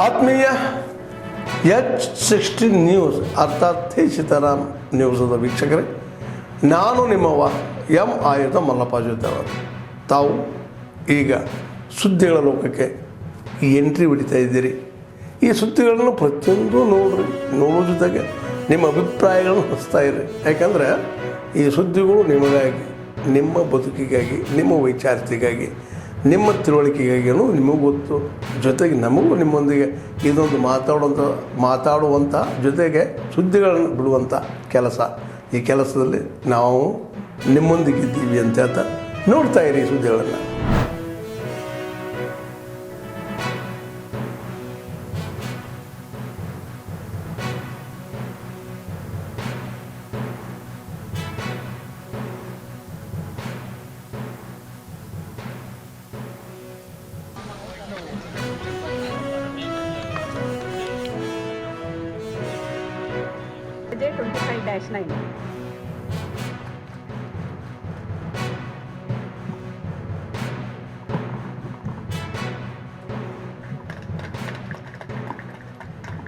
ಆತ್ಮೀಯ H16 news ಅರ್ಥಾತ್ ಸೀತಾರಾಮ್ ನ್ಯೂಸದ ವೀಕ್ಷಕರೇ, ನಾನು ನಿಮ್ಮವ ಎಂ ಆಯುಧ ಮಲ್ಲಪ್ಪ ಜೊತೆಯವರು. ತಾವು ಈಗ ಸುದ್ದಿಗಳ ಲೋಕಕ್ಕೆ ಎಂಟ್ರಿ ಹೊಡಿತಾ ಇದ್ದೀರಿ. ಈ ಸುದ್ದಿಗಳನ್ನು ಪ್ರತಿಯೊಂದು ನೋಡೋ ಜೊತೆಗೆ ನಿಮ್ಮ ಅಭಿಪ್ರಾಯಗಳನ್ನು ಹಚ್ತಾ ಇರಿ. ಯಾಕಂದರೆ ಈ ಸುದ್ದಿಗಳು ನಿಮಗಾಗಿ, ನಿಮ್ಮ ಬದುಕಿಗಾಗಿ, ನಿಮ್ಮ ವೈಚಾರಿಕೆಗಾಗಿ, ನಿಮ್ಮ ತಿಳುವಳಿಕೆಗಾಗಿಯೂ ನಿಮಗೂ ಗೊತ್ತು, ಜೊತೆಗೆ ನಮಗೂ ನಿಮ್ಮೊಂದಿಗೆ ಇದೊಂದು ಮಾತಾಡುವಂಥ ಜೊತೆಗೆ ಸುದ್ದಿಗಳನ್ನು ಬಿಡುವಂಥ ಕೆಲಸ. ಈ ಕೆಲಸದಲ್ಲಿ ನಾವು ನಿಮ್ಮೊಂದಿಗಿದ್ದೀವಿ ಅಂತ ಹೇಳ್ತಾ ನೋಡ್ತಾ ಇರಿ ಈ ಸುದ್ದಿಗಳನ್ನು. J25-9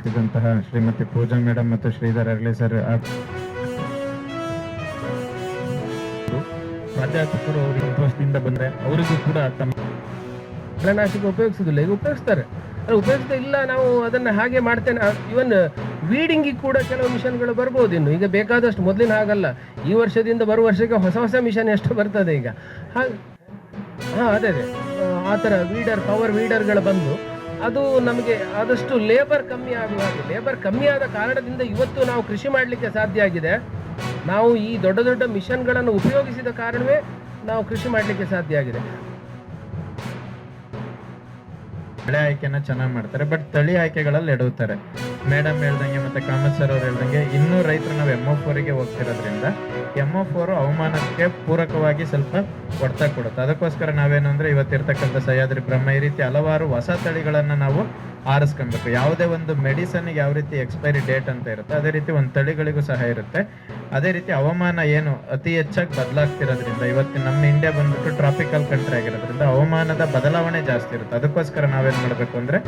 ಇದಂತಹ ಶ್ರೀಮತಿ ಪೂಜಾ ಮೇಡಮ್ ಮತ್ತು ಶ್ರೀಧರ್ ಅರ್ಲೆ ಸರ್ ಪ್ರಾಧ್ಯಾಪಕರು ಅವರು ವರ್ಷದಿಂದ ಬಂದರೆ ಅವರಿಗೂ ಕೂಡ ತಮ್ಮ ಕೀಟನಾಶಕ ಉಪಯೋಗಿಸೋದಿಲ್ಲ. ಈಗ ಉಪಯೋಗಿಸ್ತಾರೆ, ಉಪಯೋಗಿಸ್ತಾ ಇಲ್ಲ ನಾವು ಅದನ್ನು ಹಾಗೆ ಮಾಡ್ತೇನೆ. ಇವನ್ ವೀಡಿಂಗಿಗೆ ಕೂಡ ಕೆಲವು ಮಿಷನ್ಗಳು ಬರ್ಬೋದು ಇನ್ನು. ಈಗ ಬೇಕಾದಷ್ಟು ಮೊದಲಿನ ಹಾಗಲ್ಲ, ಈ ವರ್ಷದಿಂದ ಬರುವ ವರ್ಷಕ್ಕೆ ಹೊಸ ಹೊಸ ಮಿಷನ್ ಎಷ್ಟು ಬರ್ತದೆ ಈಗ. ಹಾಂ ಅದೇ ಆ ಥರ ಪವರ್ ವೀಡರ್ಗಳು ಬಂದು ಅದು ನಮಗೆ ಆದಷ್ಟು ಲೇಬರ್ ಕಮ್ಮಿ ಆಗುವ ಹಾಗೆ. ಲೇಬರ್ ಕಮ್ಮಿ ಆದ ಕಾರಣದಿಂದ ಇವತ್ತು ನಾವು ಕೃಷಿ ಮಾಡಲಿಕ್ಕೆ ಸಾಧ್ಯ ಆಗಿದೆ. ನಾವು ಈ ದೊಡ್ಡ ದೊಡ್ಡ ಮಿಷನ್ಗಳನ್ನು ಉಪಯೋಗಿಸಿದ ಕಾರಣವೇ ನಾವು ಕೃಷಿ ಮಾಡಲಿಕ್ಕೆ ಸಾಧ್ಯ ಆಗಿದೆ. ಬೆಳೆ ಆಯ್ಕೆನ ಚೆನ್ನಾಗಿ ಮಾಡ್ತಾರೆ, ಬಟ್ ತಳಿ ಆಯ್ಕೆಗಳಲ್ಲಿ ಎಡುತ್ತಾರೆ. ಮೇಡಮ್ ಹೇಳ್ದಂಗೆ ಮತ್ತೆ ಕಾಮತ್ ಸರ್ ಅವ್ರು ಹೇಳ್ದಂಗೆ ಇನ್ನೂ ರೈತರು ನಾವು MO4ಗೆ ಹೋಗ್ತಿರೋದ್ರಿಂದ MO4 ಹವಾಮಾನಕ್ಕೆ ಪೂರಕವಾಗಿ ಸ್ವಲ್ಪ ಹೊಡ್ತಾ ಕೊಡುತ್ತೆ. ಅದಕ್ಕೋಸ್ಕರ ನಾವೇನು ಅಂದರೆ ಇವತ್ತಿರ್ತಕ್ಕಂಥ ಸಹ್ಯಾದ್ರಿ ಬ್ರಹ್ಮ ಈ ರೀತಿ ಹಲವಾರು ಹೊಸ ತಳಿಗಳನ್ನು ನಾವು ಆರಿಸ್ಕೊಬೇಕು. ಯಾವುದೇ ಒಂದು ಮೆಡಿಸನ್ಗೆ ಯಾವ ರೀತಿ ಎಕ್ಸ್ಪೈರಿ ಡೇಟ್ ಅಂತ ಇರುತ್ತೆ, ಅದೇ ರೀತಿ ಒಂದು ತಳಿಗಳಿಗೂ ಸಹ ಇರುತ್ತೆ. ಅದೇ ರೀತಿ ಹವಾಮಾನ ಏನು ಅತಿ ಹೆಚ್ಚಾಗಿ ಬದಲಾಗ್ತಿರೋದ್ರಿಂದ, ಇವತ್ತಿನ ನಮ್ಮ ಇಂಡಿಯಾ ಬಂದ್ಬಿಟ್ಟು ಟ್ರಾಪಿಕಲ್ ಕಂಟ್ರಿ ಆಗಿರೋದ್ರಿಂದ ಹವಾಮಾನದ ಬದಲಾವಣೆ ಜಾಸ್ತಿ ಇರುತ್ತೆ. ಅದಕ್ಕೋಸ್ಕರ ನಾವೇನು ಮಾಡಬೇಕು ಅಂದರೆ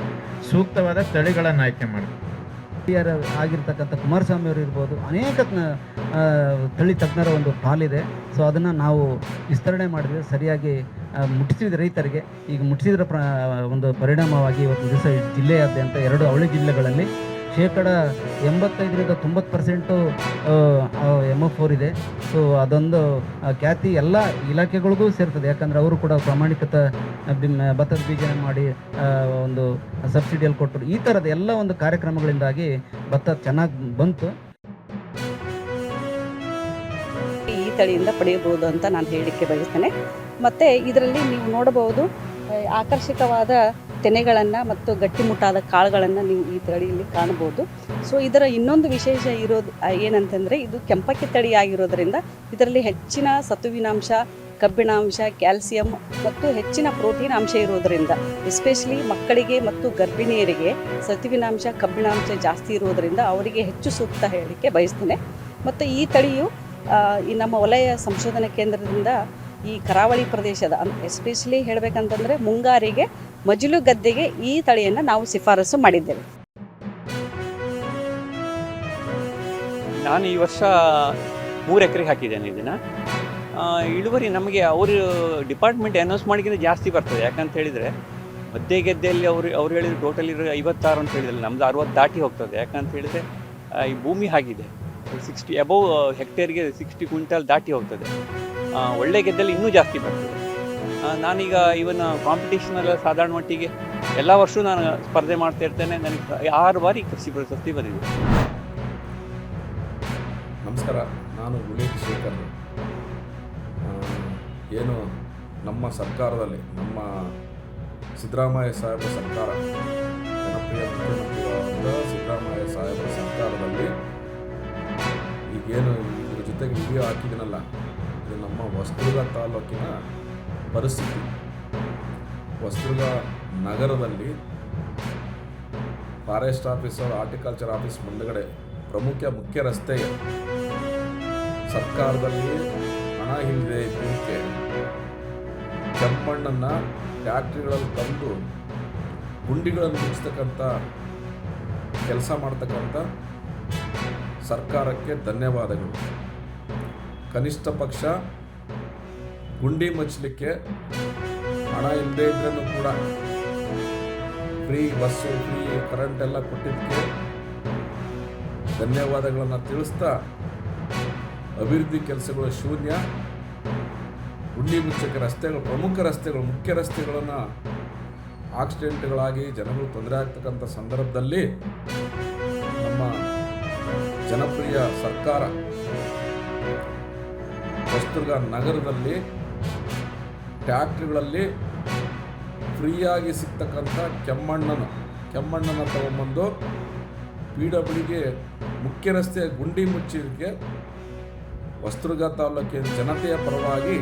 ಸೂಕ್ತವಾದ ತಳಿಗಳನ್ನು ಆಯ್ಕೆ ಮಾಡಬೇಕು. ಆಗಿರ್ತಕ್ಕಂಥ ಕುಮಾರಸ್ವಾಮಿ ಅವರು ಇರ್ಬೋದು, ಅನೇಕ ತಳಿ ತಜ್ಞರ ಒಂದು ಪಾಲಿದೆ. ಸೊ ಅದನ್ನು ನಾವು ವಿಸ್ತರಣೆ ಮಾಡಿದ್ರೆ ಸರಿಯಾಗಿ ಮುಟ್ಟಿಸಿದ ರೈತರಿಗೆ ಈಗ ಮುಟ್ಟಿಸಿದ್ರ ಒಂದು ಪರಿಣಾಮವಾಗಿ ಇವತ್ತು ದಿವಸ ಜಿಲ್ಲೆಯಾದ್ಯಂತ 2 ಅವಳಿ ಜಿಲ್ಲೆಗಳಲ್ಲಿ 85% 90% MO4 ಇದೆ. ಸೊ ಅದೊಂದು ಖ್ಯಾತಿ ಎಲ್ಲ ಇಲಾಖೆಗಳಿಗೂ ಸೇರ್ತದೆ. ಯಾಕಂದರೆ ಅವರು ಕೂಡ ಪ್ರಾಮಾಣಿಕತ ಭತ್ತದ ಬೀಜನ ಮಾಡಿ ಒಂದು ಸಬ್ಸಿಡಿಯಲ್ಲಿ ಕೊಟ್ಟರು. ಈ ಥರದ ಎಲ್ಲ ಒಂದು ಕಾರ್ಯಕ್ರಮಗಳಿಂದಾಗಿ ಭತ್ತ ಚೆನ್ನಾಗಿ ಬಂತು. ಈ ತಳಿಯಿಂದ ಪಡೆಯಬಹುದು ಅಂತ ನಾನು ಹೇಳಲಿಕ್ಕೆ ಬಯಸ್ತೇನೆ. ಮತ್ತು ಇದರಲ್ಲಿ ನೀವು ನೋಡಬಹುದು ಆಕರ್ಷಕವಾದ ತೆನೆಗಳನ್ನು ಮತ್ತು ಗಟ್ಟಿಮುಟ್ಟಾದ ಕಾಳುಗಳನ್ನು ನೀವು ಈ ತಳಿಯಲ್ಲಿ ಕಾಣಬಹುದು. ಸೊ ಇದರ ಇನ್ನೊಂದು ವಿಶೇಷ ಇರೋದು ಏನಂತಂದರೆ, ಇದು ಕೆಂಪಕ್ಕಿ ತಳಿ ಆಗಿರೋದ್ರಿಂದ ಇದರಲ್ಲಿ ಹೆಚ್ಚಿನ ಸತುವಿನಾಂಶ, ಕಬ್ಬಿಣಾಂಶ, ಕ್ಯಾಲ್ಸಿಯಂ ಮತ್ತು ಹೆಚ್ಚಿನ ಪ್ರೋಟೀನ್ ಅಂಶ ಇರೋದರಿಂದ ಎಸ್ಪೆಷಲಿ ಮಕ್ಕಳಿಗೆ ಮತ್ತು ಗರ್ಭಿಣಿಯರಿಗೆ ಸತುವಿನಾಂಶ, ಕಬ್ಬಿಣಾಂಶ ಜಾಸ್ತಿ ಇರೋದರಿಂದ ಅವರಿಗೆ ಹೆಚ್ಚು ಸೂಕ್ತ ಹೇಳಲಿಕ್ಕೆ ಬಯಸ್ತೇನೆ. ಮತ್ತು ಈ ತಳಿಯು ಈ ನಮ್ಮ ವಲಯ ಸಂಶೋಧನಾ ಕೇಂದ್ರದಿಂದ ಈ ಕರಾವಳಿ ಪ್ರದೇಶದ ಎಸ್ಪೆಷಲಿ ಹೇಳಬೇಕಂತಂದರೆ ಮುಂಗಾರಿಗೆ ಮಜಲು ಗದ್ದೆಗೆ ಈ ತಳಿಯನ್ನು ನಾವು ಶಿಫಾರಸು ಮಾಡಿದ್ದೇವೆ. ನಾನು ಈ ವರ್ಷ 3 ಎಕರೆಗೆ ಹಾಕಿದ್ದೇನೆ ಇದನ್ನು. ಇಳುವರಿ ನಮಗೆ ಅವರು ಡಿಪಾರ್ಟ್ಮೆಂಟ್ ಅನೌನ್ಸ್ ಮಾಡಿದ್ರೆ ಜಾಸ್ತಿ ಬರ್ತದೆ. ಯಾಕಂತ ಹೇಳಿದರೆ ಮಧ್ಯೆ ಗೆದ್ದೆಯಲ್ಲಿ ಅವ್ರು ಹೇಳಿದ್ರು ಟೋಟಲ್ 56 ಅಂತ ಹೇಳಿದ್ರೆ ನಮ್ಮದು 60 ದಾಟಿ ಹೋಗ್ತದೆ. ಯಾಕಂತ ಹೇಳಿದರೆ ಈ ಭೂಮಿ ಆಗಿದೆ 60 ಅಬೌವ್ ಹೆಕ್ಟೇರ್ಗೆ 60 ಕ್ವಿಂಟಲ್ ದಾಟಿ ಹೋಗ್ತದೆ. ಒಳ್ಳೆ ಗೆದ್ದಲ್ಲಿ ಇನ್ನೂ ಜಾಸ್ತಿ ಬರ್ತದೆ. ನಾನೀಗ ಇವನ್ ಕಾಂಪಿಟೇಷನೆಲ್ಲ ಸಾಧಾರಣ ಮಟ್ಟಿಗೆ ಎಲ್ಲ ವರ್ಷವೂ ನಾನು ಸ್ಪರ್ಧೆ ಮಾಡ್ತಾ ಇರ್ತೇನೆ. ನನಗೆ 6 ಬಾರಿ ಕೃಷಿ ಪ್ರಶಸ್ತಿ ಬಂದಿದೆ. ನಮಸ್ಕಾರ, ನಾನು ಗುಳೇಶ್ ಶೇಖರ್. ಏನು ನಮ್ಮ ಸರ್ಕಾರದಲ್ಲಿ, ನಮ್ಮ ಸಿದ್ದರಾಮಯ್ಯ ಸಾಹೇಬರ ಸರ್ಕಾರ, ಜನಪ್ರಿಯ ಮುಖ್ಯಮಂತ್ರಿಗಳಾದ ಸಿದ್ದರಾಮಯ್ಯ ಸಾಹೇಬರ ಸರ್ಕಾರದಲ್ಲಿ ಈಗೇನು ಇದ್ರ ಜೊತೆಗೆ ವಿಡಿಯೋ ಹಾಕಿದ್ದೀನಲ್ಲ, ಇದು ನಮ್ಮ ಹೊಸದುರ್ಗ ತಾಲೂಕಿನ ಪರಿಸ್ಥಿತಿ. ಹೊಸದುರ್ಗ ನಗರದಲ್ಲಿ ಫಾರೆಸ್ಟ್ ಆಫೀಸರ್, ಹಾರ್ಟಿಕಲ್ಚರ್ ಆಫೀಸ್ ಮುಂದಗಡೆ ಮುಖ್ಯ ರಸ್ತೆಗೆ ಸರ್ಕಾರದಲ್ಲಿ ಹಣ ಇಲ್ಲದೆ ಇದ್ದಕ್ಕೆ ಕೆಂಪಣ್ಣನ್ನು ಫ್ಯಾಕ್ಟ್ರಿಗಳಲ್ಲಿ ತಂದು ಗುಂಡಿಗಳನ್ನು ಮುಚ್ಚತಕ್ಕಂಥ ಕೆಲಸ ಮಾಡ್ತಕ್ಕಂಥ ಸರ್ಕಾರಕ್ಕೆ ಧನ್ಯವಾದಗಳು. ಕನಿಷ್ಠ ಪಕ್ಷ ಗುಂಡಿ ಮುಚ್ಚಲಿಕ್ಕೆ ಹಣ ಇಲ್ಲದೇ ಇದ್ರೂ ಕೂಡ ಫ್ರೀ ಬಸ್ಸು, ಫ್ರೀ ಕರೆಂಟ್ ಎಲ್ಲ ಕೊಟ್ಟಿದ್ದಕ್ಕೆ ಧನ್ಯವಾದಗಳನ್ನು ತಿಳಿಸ್ತಾ, ಅಭಿವೃದ್ಧಿ ಕೆಲಸಗಳು ಶೂನ್ಯ, ಗುಂಡಿ ಮುಚ್ಚಕ್ಕೆ ರಸ್ತೆಗಳು, ಪ್ರಮುಖ ರಸ್ತೆಗಳು, ಮುಖ್ಯ ರಸ್ತೆಗಳನ್ನು ಆಕ್ಸಿಡೆಂಟ್ಗಳಾಗಿ ಜನಗಳು ತೊಂದರೆ ಆಗ್ತಕ್ಕಂಥ ಸಂದರ್ಭದಲ್ಲಿ ನಮ್ಮ ಜನಪ್ರಿಯ ಸರ್ಕಾರ ಹೊಸದುರ್ಗ ನಗರದಲ್ಲಿ ಟ್ಯಾಕ್ಟ್ರಿಗಳಲ್ಲಿ ಫ್ರೀಯಾಗಿ ಸಿಗ್ತಕ್ಕಂಥ ಕೆಮ್ಮಣ್ಣನ ತಗೊಂಬಂದು PWಗೆ ಮುಖ್ಯ ರಸ್ತೆಯ ಗುಂಡಿ ಮುಚ್ಚಿದಕ್ಕೆ ಹೊಸದುರ್ಗ ತಾಲೂಕಿನ ಜನತೆಯ ಪರವಾಗಿ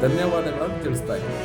ಧನ್ಯವಾದಗಳನ್ನು ತಿಳಿಸ್ತಾ ಇದ್ದೀನಿ.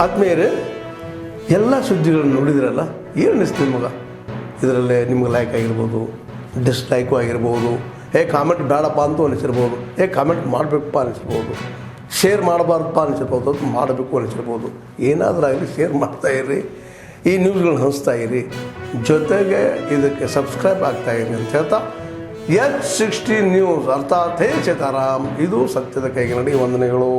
ಆದ್ಮೇಲೆ ಎಲ್ಲ ಸುದ್ದಿಗಳನ್ನು ನೋಡಿದ್ರಲ್ಲ, ಏನು ಅನಿಸ್ತು ನಿಮಗೆ? ಇದರಲ್ಲೇ ನಿಮ್ಗೆ ಲೈಕ್ ಆಗಿರ್ಬೋದು, ಡಿಸ್ಲೈಕು ಆಗಿರ್ಬೋದು, ಕಾಮೆಂಟ್ ಬೇಡಪ್ಪ ಅಂತೂ ಅನಿಸಿರ್ಬೋದು, ಕಾಮೆಂಟ್ ಮಾಡಬೇಕಪ್ಪ ಅನಿಸಿರ್ಬೋದು, ಶೇರ್ ಮಾಡಬಾರ್ದಪ್ಪ ಅನಿಸಿರ್ಬೋದು, ಅದು ಮಾಡಬೇಕು ಅನಿಸಿರ್ಬೋದು. ಏನಾದರೂ ಆಗಲಿ ಶೇರ್ ಮಾಡ್ತಾಯಿರಿ, ಈ ನ್ಯೂಸ್ಗಳನ್ನ ಹಂಚ್ತಾ ಇರಿ, ಜೊತೆಗೆ ಇದಕ್ಕೆ ಸಬ್ಸ್ಕ್ರೈಬ್ ಆಗ್ತಾಯಿರಿ ಅಂತ ಹೇಳ್ತಾ H16 ನ್ಯೂಸ್ ಅರ್ಥಾತ್ ಹೇ ಸೀತಾರಾಮ್, ಇದು ಸತ್ಯದ ಕೈಗೆ ನಡಿ. ವಂದನೆಗಳು.